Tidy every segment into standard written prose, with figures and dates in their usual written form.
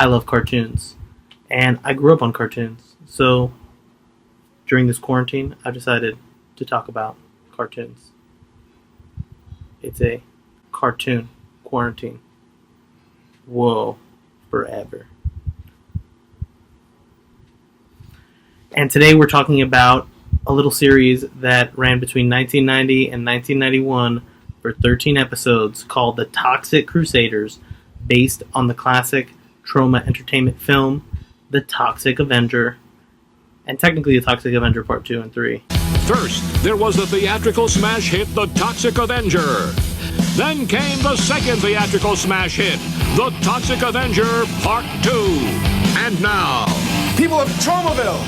I love cartoons, and I grew up on cartoons. So during this quarantine, I've decided to talk about cartoons. It's a cartoon quarantine. Whoa, forever. And today we're talking about a little series that ran between 1990 and 1991 for 13 episodes called The Toxic Crusaders, based on the classic Troma entertainment film, The Toxic Avenger, and technically The Toxic Avenger Part 2 and 3. First, there was the theatrical smash hit, The Toxic Avenger. Then came the second theatrical smash hit, The Toxic Avenger Part 2. And now, people of Tromaville,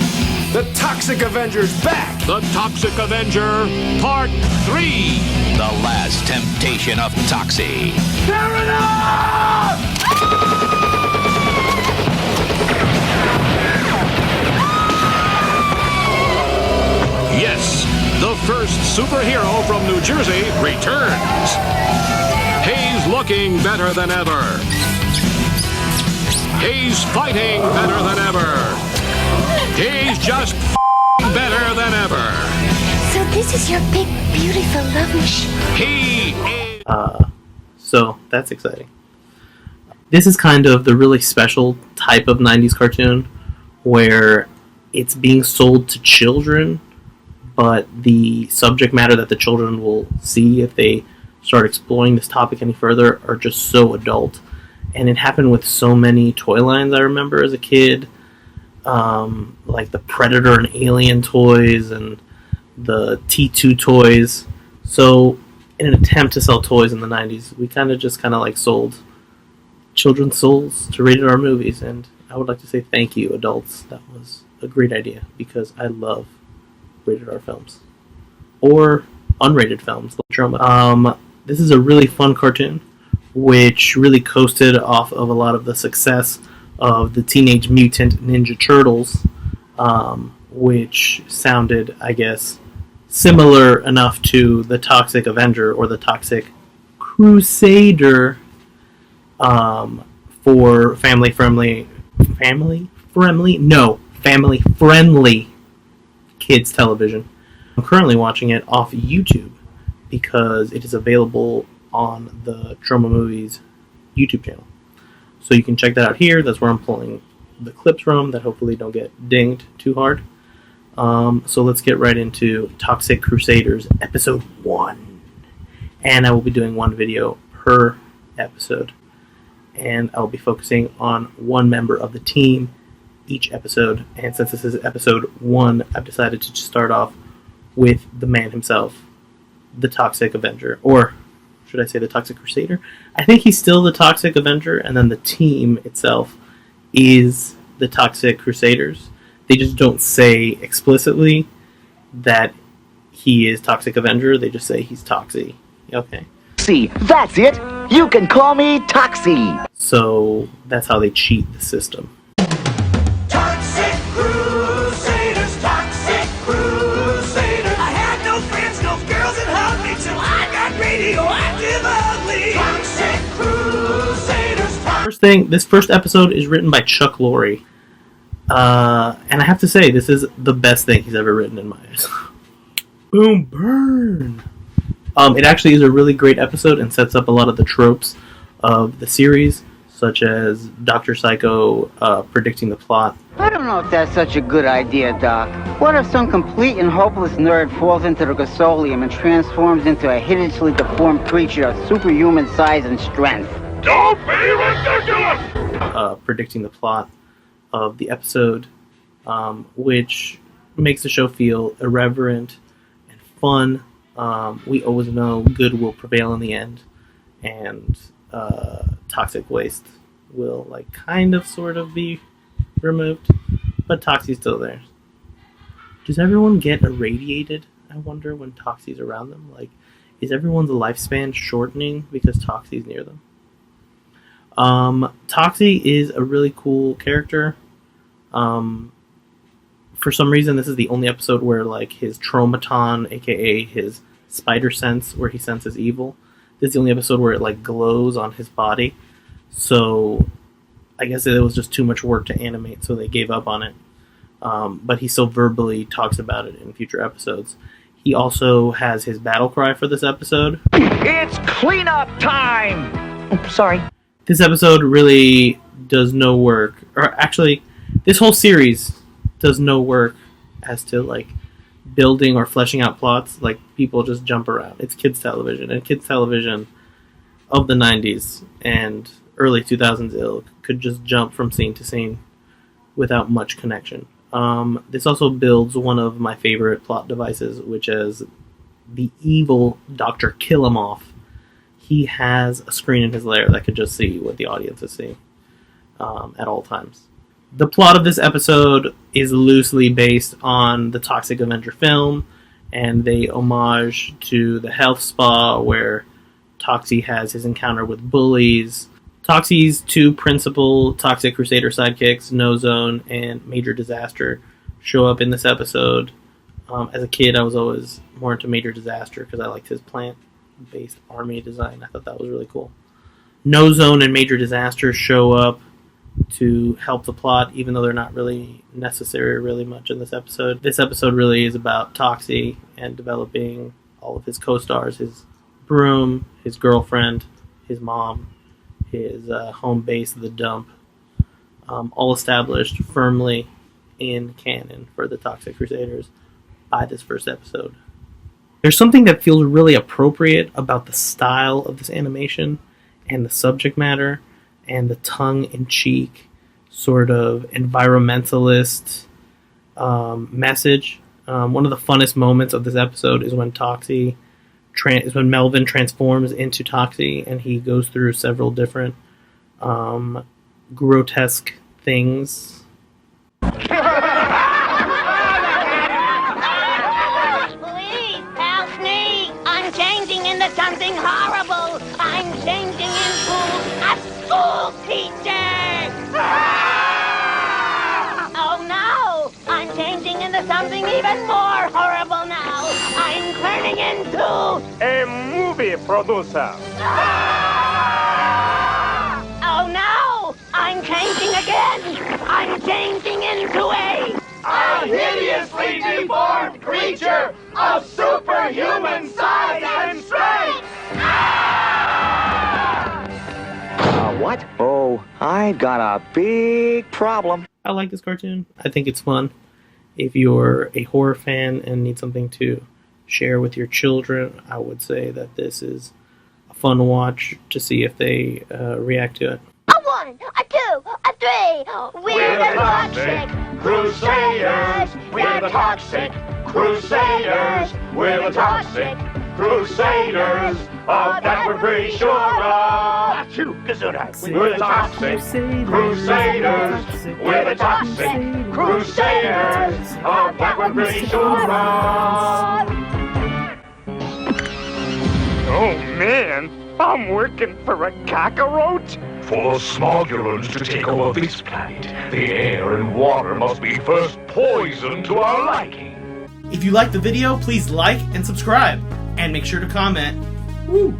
The Toxic Avenger's back! The Toxic Avenger Part 3. The last temptation of Toxie. Fair enough! Yes, the first superhero from New Jersey returns. He's looking better than ever. He's fighting better than ever. He's just better than ever. So this is your big, beautiful love machine. He is... So that's exciting. This is kind of the really special type of 90s cartoon where it's being sold to children, but the subject matter that the children will see if they start exploring this topic any further are just so adult. And it happened with so many toy lines I remember as a kid, like the Predator and Alien toys and the T2 toys. So in an attempt to sell toys in the 90s, we kind of like sold children's souls to rated R movies, and I would like to say thank you, adults. That was a great idea, because I love rated R films. Or unrated films like Troma. This is a really fun cartoon, which really coasted off of a lot of the success of the Teenage Mutant Ninja Turtles, which sounded, I guess, similar enough to the Toxic Avenger or the Toxic Crusader, for family-friendly kids television. I'm currently watching it off YouTube because it is available on the Troma Movies YouTube channel. So you can check that out here. That's where I'm pulling the clips from that hopefully don't get dinged too hard. So let's get right into Toxic Crusaders Episode 1. And I will be doing one video per episode. And I'll be focusing on one member of the team each episode. And since this is Episode 1, I've decided to just start off with the man himself, the Toxic Avenger. Or should I say the Toxic Crusader? I think he's still the Toxic Avenger, and then the team itself is the Toxic Crusaders. They just don't say explicitly that he is Toxic Avenger. They just say he's Toxie. Okay. See, that's it. You can call me Toxie. So that's how they cheat the system. Toxic Crusaders, Toxic Crusaders. I had no friends, no girls that hugged me till I got radioactive ugly. Toxic Crusaders. First thing, this first episode is written by Chuck Lorre. And I have to say, this is the best thing he's ever written in my eyes. Boom, burn! It actually is a really great episode and sets up a lot of the tropes of the series, such as Dr. Psycho predicting the plot. I don't know if that's such a good idea, Doc. What if some complete and hopeless nerd falls into the gasolium and transforms into a hideously deformed creature of superhuman size and strength? Don't be ridiculous! Predicting the plot of the episode, which makes the show feel irreverent and fun. We always know good will prevail in the end, and toxic waste will kind of sort of be removed, but Toxie's still there. Does everyone get irradiated, I wonder, when Toxie's around them? Is everyone's lifespan shortening because Toxie's near them? Toxie is a really cool character. For some reason, this is the only episode where his Tromaton, aka his spider sense, where he senses evil, this is the only episode where it glows on his body. So I guess it was just too much work to animate, so they gave up on it. But he still verbally talks about it in future episodes. He also has his battle cry for this episode. It's cleanup time! Oh, sorry. This episode really does no work, or actually, this whole series does no work as to like building or fleshing out plots. Like, people just jump around. It's kids television, and kids television of the 90s and early 2000s ilk could just jump from scene to scene without much connection. This also builds one of my favorite plot devices, which is the evil Dr. Killamoff. He has a screen in his lair that could just see what the audience is seeing at all times. The plot of this episode is loosely based on the Toxic Avenger film, and they homage to the health spa where Toxie has his encounter with bullies. Toxie's two principal Toxic Crusader sidekicks, No Zone and Major Disaster, show up in this episode. As a kid, I was always more into Major Disaster because I liked his plant-based army design. I thought that was really cool. No Zone and Major Disaster show up to help the plot, even though they're not really necessary really much in this episode. This episode really is about Toxie and developing all of his co-stars, his broom, his girlfriend, his mom, his home base, the dump, all established firmly in canon for the Toxic Crusaders by this first episode. There's something that feels really appropriate about the style of this animation and the subject matter and the tongue-in-cheek sort of environmentalist message. One of the funnest moments of this episode is when when Melvin transforms into Toxie, and he goes through several different grotesque things. Please help me! I'm changing into something horrible! I'm changing into a school teacher! Oh no! I'm changing into something even more horrible now! I'm turning into A movie producer. Oh no! I'm changing again! I'm changing into A hideously deformed creature of superhuman size and strength! What? Oh, I got a big problem. I like this cartoon. I think it's fun. If you're a horror fan and need something to share with your children, I would say that this is a fun watch to see if they react to it. a 1, a 2, a 3. We're the Toxic Crusaders! We're the Toxic Crusaders! We're the Toxic Crusaders! Of that we're pretty sure of! We're the Toxic Crusaders! We're the Toxic Crusaders! Of that we're pretty sure of! Oh man, I'm working for a cockroach? For the Smogulans to take over this planet, the air and water must be first poisoned to our liking. If you liked the video, please like and subscribe, and make sure to comment. Woo!